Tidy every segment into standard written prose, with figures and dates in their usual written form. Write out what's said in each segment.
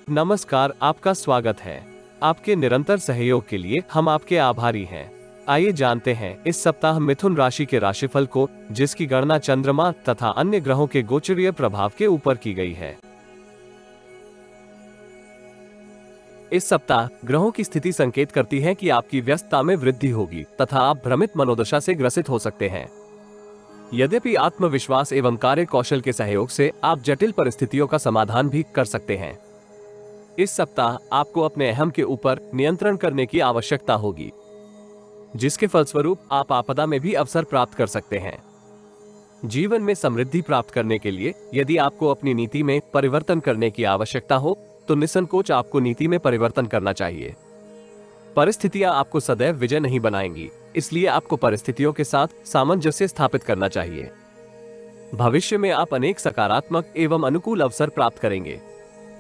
नमस्कार, आपका स्वागत है। आपके निरंतर सहयोग के लिए हम आपके आभारी हैं। आइए जानते हैं इस सप्ताह मिथुन राशि के राशिफल को, जिसकी गणना चंद्रमा तथा अन्य ग्रहों के गोचरीय प्रभाव के ऊपर की गई है। इस सप्ताह ग्रहों की स्थिति संकेत करती है कि आपकी व्यस्तता में वृद्धि होगी तथा आप भ्रमित मनोदशा से ग्रसित हो सकते हैं। यद्यपि आत्मविश्वास एवं कार्य कौशल के सहयोग से आप जटिल परिस्थितियों का समाधान भी कर सकते हैं। इस सप्ताह आपको अपने अहम के ऊपर नियंत्रण करने की आवश्यकता होगी, जिसके फलस्वरूप आप आपदा में भी अवसर प्राप्त कर सकते हैं। जीवन में समृद्धि प्राप्त करने के लिए यदि आपको अपनी नीति में परिवर्तन करने की आवश्यकता हो तो निसंकोच आपको नीति में परिवर्तन करना चाहिए। परिस्थितियां आपको सदैव विजय नहीं बनाएंगी, इसलिए आपको परिस्थितियों के साथ सामंजस्य स्थापित करना चाहिए। भविष्य में आप अनेक सकारात्मक एवं अनुकूल अवसर प्राप्त करेंगे।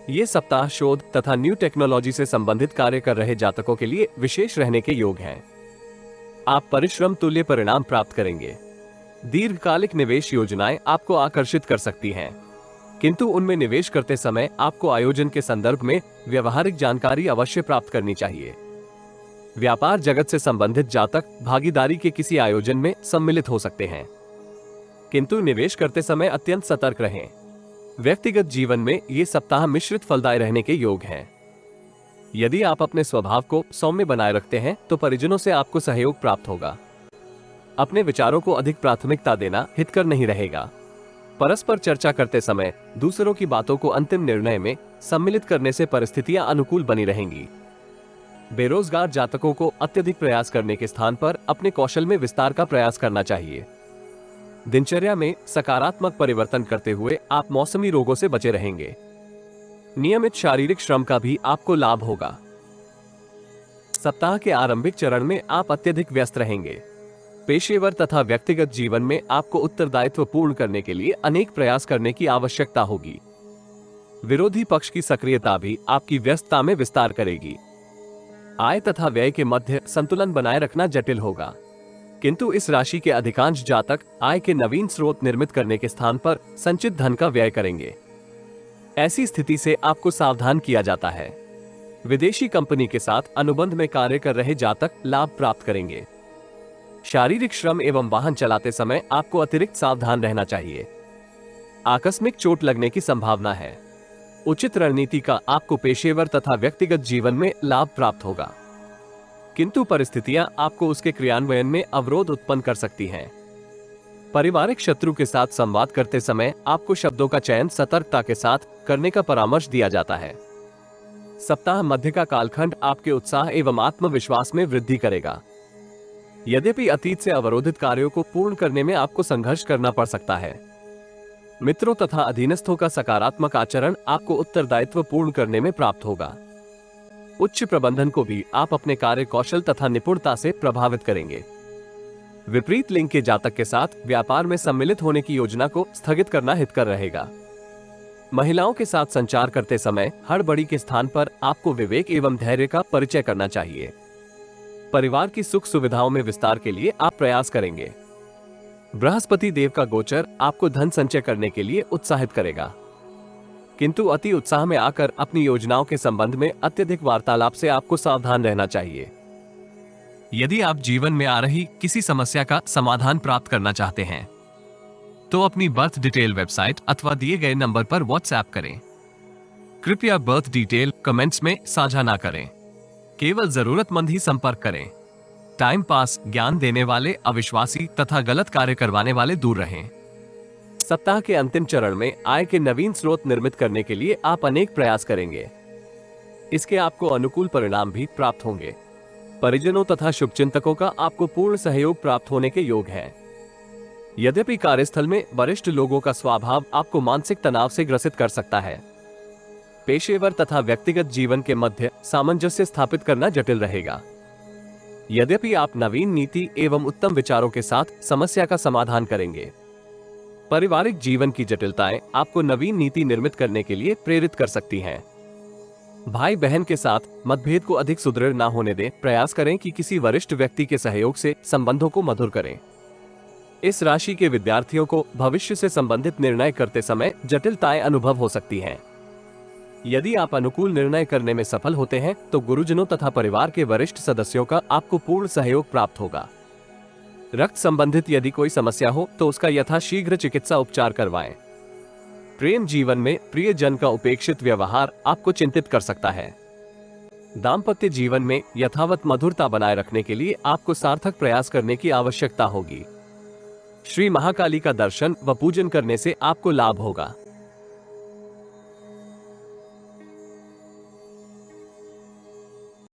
ये सप्ताह शोध तथा न्यू टेक्नोलॉजी से संबंधित कार्य कर रहे जातकों के लिए विशेष रहने के योग हैं। आप परिश्रम तुल्य परिणाम प्राप्त करेंगे। दीर्घकालिक निवेश योजनाएं आपको आकर्षित कर सकती हैं, किंतु उनमें निवेश करते समय आपको आयोजन के संदर्भ में व्यवहारिक जानकारी अवश्य प्राप्त करनी चाहिए। व्यापार जगत से संबंधित जातक भागीदारी के किसी आयोजन में सम्मिलित हो सकते हैं, किंतु निवेश करते समय अत्यंत सतर्क रहें। व्यक्तिगत जीवन में ये सप्ताह मिश्रित फलदायी रहने के योग हैं। यदि आप अपने स्वभाव को सौम्य बनाए रखते हैं तो परिजनों से आपको सहयोग प्राप्त होगा। अपने विचारों को अधिक प्राथमिकता देना हितकर नहीं रहेगा। परस्पर चर्चा करते समय दूसरों की बातों को अंतिम निर्णय में सम्मिलित करने से परिस्थितियां अनुकूल बनी रहेंगी। बेरोजगार जातकों को अत्यधिक प्रयास करने के स्थान पर अपने कौशल में विस्तार का प्रयास करना चाहिए। दिनचर्या में सकारात्मक परिवर्तन करते हुए आप मौसमी रोगों से बचे रहेंगे। नियमित शारीरिक श्रम का भी आपको लाभ होगा। सप्ताह के आरंभिक चरण में आप अत्यधिक व्यस्त रहेंगे। पेशेवर तथा व्यक्तिगत जीवन में आपको उत्तरदायित्व पूर्ण करने के लिए अनेक प्रयास करने की आवश्यकता होगी। विरोधी पक्ष की सक्रियता भी आपकी व्यस्तता में विस्तार करेगी। आय तथा व्यय के मध्य संतुलन बनाए रखना जटिल होगा, किंतु इस राशि के अधिकांश जातक आय के नवीन स्रोत निर्मित करने के स्थान पर संचित धन का व्यय करेंगे। ऐसी स्थिति से आपको सावधान किया जाता है। विदेशी कंपनी के साथ अनुबंध में कार्य कर रहे जातक लाभ प्राप्त करेंगे। शारीरिक श्रम एवं वाहन चलाते समय आपको अतिरिक्त सावधान रहना चाहिए। आकस्मिक चोट लगने की संभावना है। उचित रणनीति का आपको पेशेवर तथा व्यक्तिगत जीवन में लाभ प्राप्त होगा, किंतु परिस्थितियां आपको उसके क्रियान्वयन में अवरोध उत्पन्न कर सकती हैं। पारिवारिक शत्रु के साथ संवाद करते समय आपको शब्दों का चयन सतर्कता के साथ करने का परामर्श दिया जाता है। सप्ताह मध्य का कालखंड आपके उत्साह एवं आत्मविश्वास में वृद्धि करेगा। यद्यपि अतीत से अवरोधित कार्यों को पूर्ण करने में आपको संघर्ष करना पड़ सकता है। मित्रों तथा अधीनस्थों का सकारात्मक आचरण आपको उत्तरदायित्व पूर्ण करने में प्राप्त होगा। उच्च प्रबंधन को भी आप अपने कार्य कौशल तथा निपुणता से प्रभावित करेंगे। विपरीत लिंग के जातक के साथ व्यापार में सम्मिलित होने की योजना को स्थगित करना हितकर रहेगा। महिलाओं के साथ संचार करते समय हड़बड़ी के स्थान पर आपको विवेक एवं धैर्य का परिचय करना चाहिए। परिवार की सुख सुविधाओं में विस्तार के लिए आप प्रयास करेंगे। बृहस्पति देव का गोचर आपको धन संचय करने के लिए उत्साहित करेगा, किंतु अति उत्साह में आकर अपनी योजनाओं के संबंध में अत्यधिक वार्तालाप से आपको सावधान रहना चाहिए। यदि आप जीवन में आ रही किसी समस्या का समाधान प्राप्त करना चाहते हैं तो अपनी बर्थ डिटेल वेबसाइट अथवा दिए गए नंबर पर व्हाट्सएप करें। कृपया बर्थ डिटेल कमेंट्स में साझा ना करें। केवल जरूरतमंद ही संपर्क करें। टाइम पास, ज्ञान देने वाले, अविश्वासी तथा गलत कार्य करवाने वाले दूर रहें। सप्ताह के अंतिम चरण में आय के नवीन स्रोत निर्मित करने के लिए आप अनेक प्रयास करेंगे। इसके आपको अनुकूल परिणाम भी प्राप्त होंगे। परिजनों तथा शुभचिंतकों का आपको पूर्ण सहयोग प्राप्त होने के योग है। यद्यपि कार्यस्थल में वरिष्ठ लोगों का स्वभाव आपको मानसिक तनाव से ग्रसित कर सकता है। पेशेवर तथा व्यक्तिगत जीवन के मध्य सामंजस्य स्थापित करना जटिल रहेगा। यद्यपि आप नवीन नीति एवं उत्तम विचारों के साथ समस्या का समाधान करेंगे। पारिवारिक जीवन की जटिलताएं आपको नवीन नीति निर्मित करने के लिए प्रेरित कर सकती हैं। भाई बहन के साथ मतभेद को अधिक सुदृढ़ ना होने दें। प्रयास करें कि किसी वरिष्ठ व्यक्ति के सहयोग से संबंधों को मधुर करें। इस राशि के विद्यार्थियों को भविष्य से संबंधित निर्णय करते समय जटिलताएं अनुभव हो सकती हैं। यदि आप अनुकूल निर्णय करने में सफल होते हैं तो गुरुजनों तथा परिवार के वरिष्ठ सदस्यों का आपको पूर्ण सहयोग प्राप्त होगा। रक्त संबंधित यदि कोई समस्या हो तो उसका यथाशीघ्र चिकित्सा उपचार करवाएं। प्रेम जीवन में प्रियजन का उपेक्षित व्यवहार आपको चिंतित कर सकता है। दाम्पत्य जीवन में यथावत मधुरता बनाए रखने के लिए आपको सार्थक प्रयास करने की आवश्यकता होगी। श्री महाकाली का दर्शन व पूजन करने से आपको लाभ होगा।